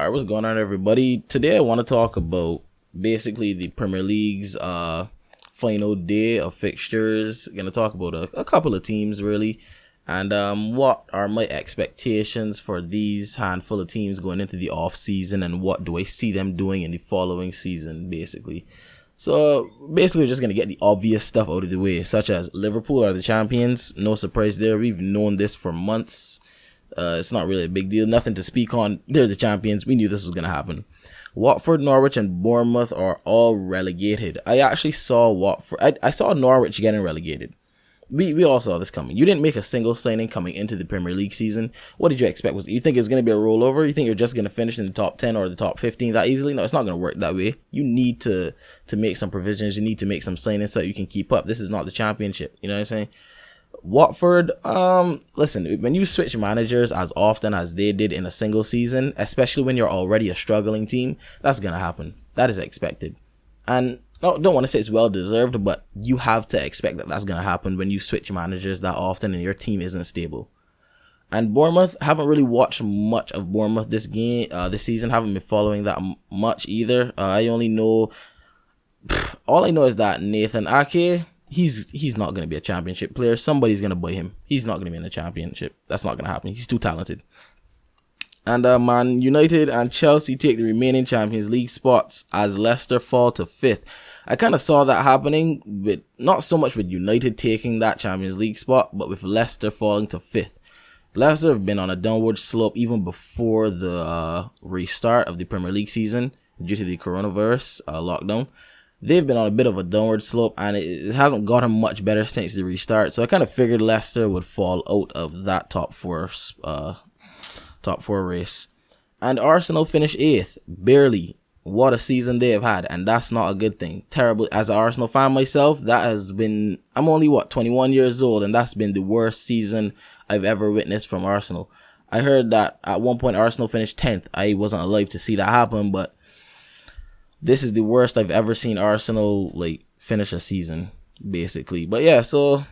All right, what's going on, everybody? Today I want to talk about basically the Premier League's final day of fixtures. Going to talk about a couple of teams, really, and what are my expectations for these handful of teams going into the off season, and what do I see them doing in the following season, basically. So basically, we're just going to get the obvious stuff out of the way, such as Liverpool are the champions. No surprise there. We've known this for months. It's not really a big deal. Nothing to speak on. They're the champions. We knew this was going to happen. Watford, Norwich, and Bournemouth are all relegated. I actually saw Watford. I saw Norwich getting relegated. We all saw this coming. You didn't make a single signing coming into the Premier League season. What did you expect? You think it's going to be a rollover? You think you're just going to finish in the top 10 or the top 15 that easily? No, it's not going to work that way. You need to make some provisions. You need to make some signings so that you can keep up. This is not the championship. You know what I'm saying? Watford, listen, when you switch managers as often as they did in a single season, especially when you're already a struggling team, that's going to happen. That is expected. And I don't want to say it's well deserved, but you have to expect that that's going to happen when you switch managers that often and your team isn't stable. And Bournemouth, haven't really watched much of Bournemouth this season, haven't been following that much either. All I know is that Nathan Ake, he's not going to be a championship player. Somebody's going to buy him. He's not going to be in the championship. That's not going to happen. He's too talented. And Man United and Chelsea take the remaining Champions League spots as Leicester fall to 5th. I kind of saw that happening, with not so much with United taking that Champions League spot, but with Leicester falling to 5th. Leicester have been on a downward slope even before the restart of the Premier League season due to the coronavirus lockdown. They've been on a bit of a downward slope, and it hasn't gotten much better since the restart. So I kind of figured Leicester would fall out of that top four race. And Arsenal finished 8th, barely. What a season they have had, and that's not a good thing. Terrible. As an Arsenal fan myself, I'm only 21 years old, and that's been the worst season I've ever witnessed from Arsenal. I heard that at one point Arsenal finished 10th. I wasn't alive to see that happen, but this is the worst I've ever seen Arsenal finish a season, basically. But yeah, so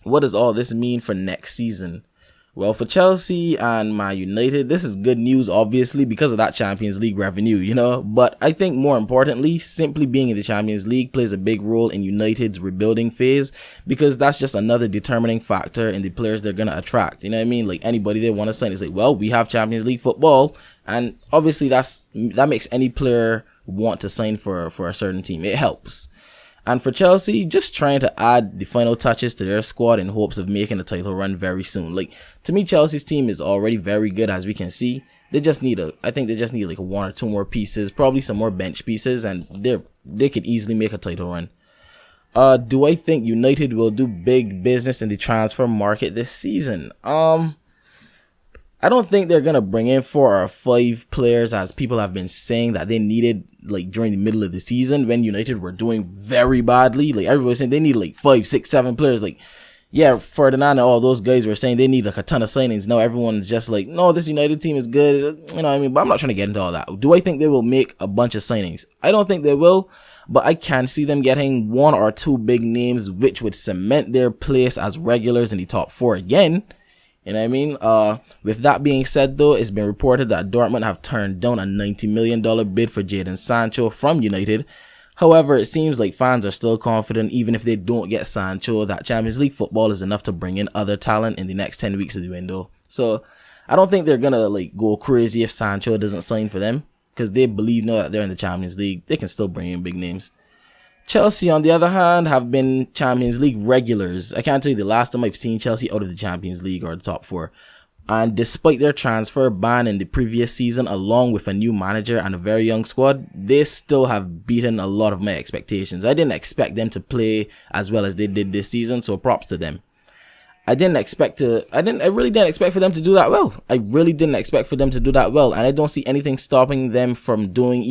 what does all this mean for next season? Well, for Chelsea and Man United, this is good news, obviously, because of that Champions League revenue, But I think more importantly, simply being in the Champions League plays a big role in United's rebuilding phase, because that's just another determining factor in the players they're going to attract. You know what I mean? Like, anybody they want to sign is well, we have Champions League football, and obviously that makes any player want to sign for a certain team. It helps. And for Chelsea, just trying to add the final touches to their squad in hopes of making a title run very soon. To me, Chelsea's team is already very good, as we can see. They just need one or two more pieces, probably some more bench pieces, and they could easily make a title run. Do I think United will do big business in the transfer market this season? I don't think they're going to bring in 4 or 5 players, as people have been saying that they needed during the middle of the season when United were doing very badly. Everybody was saying they need 5, 6, 7 players. Ferdinand and all those guys were saying they need a ton of signings. Now everyone's just no, this United team is good. You know what I mean? But I'm not trying to get into all that. Do I think they will make a bunch of signings? I don't think they will, but I can see them getting 1 or 2 big names, which would cement their place as regulars in the top 4 again. You know what I mean? With that being said, though, it's been reported that Dortmund have turned down a $90 million bid for Jadon Sancho from United. However, it seems like fans are still confident, even if they don't get Sancho, that Champions League football is enough to bring in other talent in the next 10 weeks of the window. So I don't think they're going to go crazy if Sancho doesn't sign for them, because they believe now that they're in the Champions League. They can still bring in big names. Chelsea, on the other hand, have been Champions League regulars. I can't tell you the last time I've seen Chelsea out of the Champions League or the top 4. And despite their transfer ban in the previous season, along with a new manager and a very young squad, they still have beaten a lot of my expectations. I didn't expect them to play as well as they did this season, so props to them. I really didn't expect for them to do that well. And I don't see anything stopping them from doing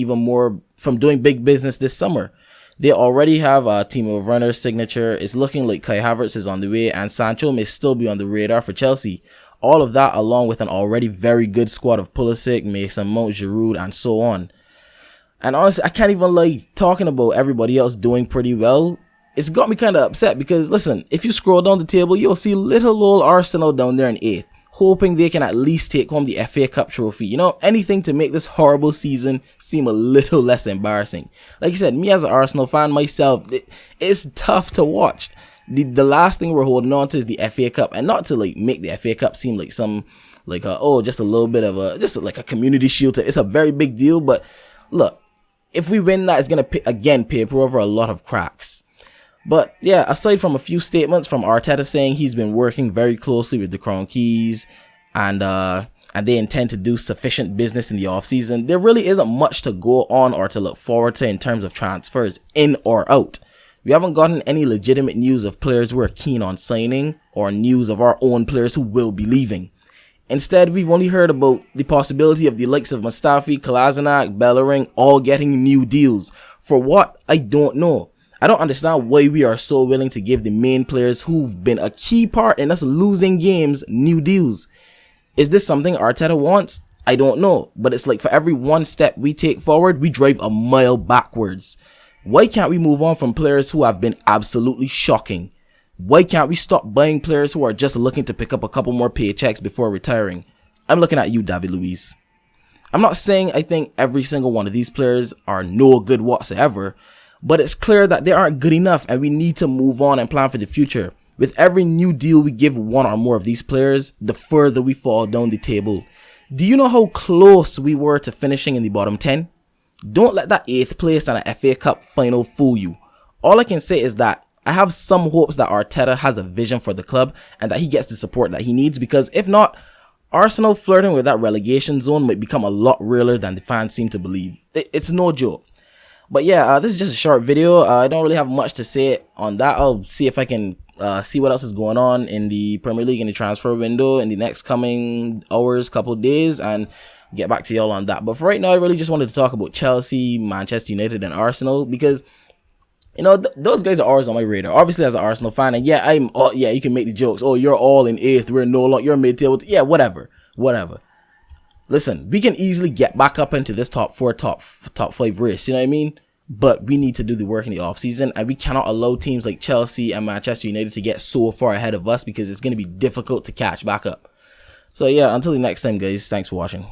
big business this summer. They already have Timo Werner's signature. It's looking like Kai Havertz is on the way, and Sancho may still be on the radar for Chelsea. All of that, along with an already very good squad of Pulisic, Mason Mount, Giroud, and so on. And honestly, I can't even talking about everybody else doing pretty well. It's got me kind of upset because, listen, if you scroll down the table, you'll see little old Arsenal down there in 8th. hoping they can at least take home the FA Cup trophy. You know, anything to make this horrible season seem a little less embarrassing. Like I said, me as an Arsenal fan myself, it's tough to watch. The last thing we're holding on to is the FA Cup, and not to like make the FA Cup seem like some just a little bit of a community shield. It's a very big deal, but look, if we win that, it's gonna paper over a lot of cracks. But yeah, aside from a few statements from Arteta saying he's been working very closely with the Crown Keys and they intend to do sufficient business in the offseason, there really isn't much to go on or to look forward to in terms of transfers in or out. We haven't gotten any legitimate news of players we're keen on signing or news of our own players who will be leaving. Instead, we've only heard about the possibility of the likes of Mustafi, Kolasinac, Bellerin all getting new deals. For what? I don't know. I don't understand why we are so willing to give the main players who've been a key part in us losing games new deals. Is this something Arteta wants? I don't know. But it's like for every one step we take forward, we drive a mile backwards. Why can't we move on from players who have been absolutely shocking? Why can't we stop buying players who are just looking to pick up a couple more paychecks before retiring? I'm looking at you, David Luiz. I'm not saying I think every single one of these players are no good whatsoever, but it's clear that they aren't good enough and we need to move on and plan for the future. With every new deal we give one or more of these players, the further we fall down the table. Do you know how close we were to finishing in the bottom 10? Don't let that 8th place and a FA Cup final fool you. All I can say is that I have some hopes that Arteta has a vision for the club and that he gets the support that he needs, because if not, Arsenal flirting with that relegation zone might become a lot realer than the fans seem to believe. It's no joke. But yeah, this is just a short video. I don't really have much to say on that. I'll see if I can see what else is going on in the Premier League in the transfer window in the next coming hours, couple days, and get back to y'all on that. But for right now, I really just wanted to talk about Chelsea, Manchester United, and Arsenal, because you know those guys are always on my radar. Obviously, as an Arsenal fan, and yeah, you can make the jokes. Oh, you're all in 8th. We're no longer. You're mid-table. Yeah, whatever. Listen, we can easily get back up into this top 4, top 5 race. You know what I mean? But we need to do the work in the offseason, and we cannot allow teams like Chelsea and Manchester United to get so far ahead of us, because it's going to be difficult to catch back up. So yeah, until the next time, guys, thanks for watching.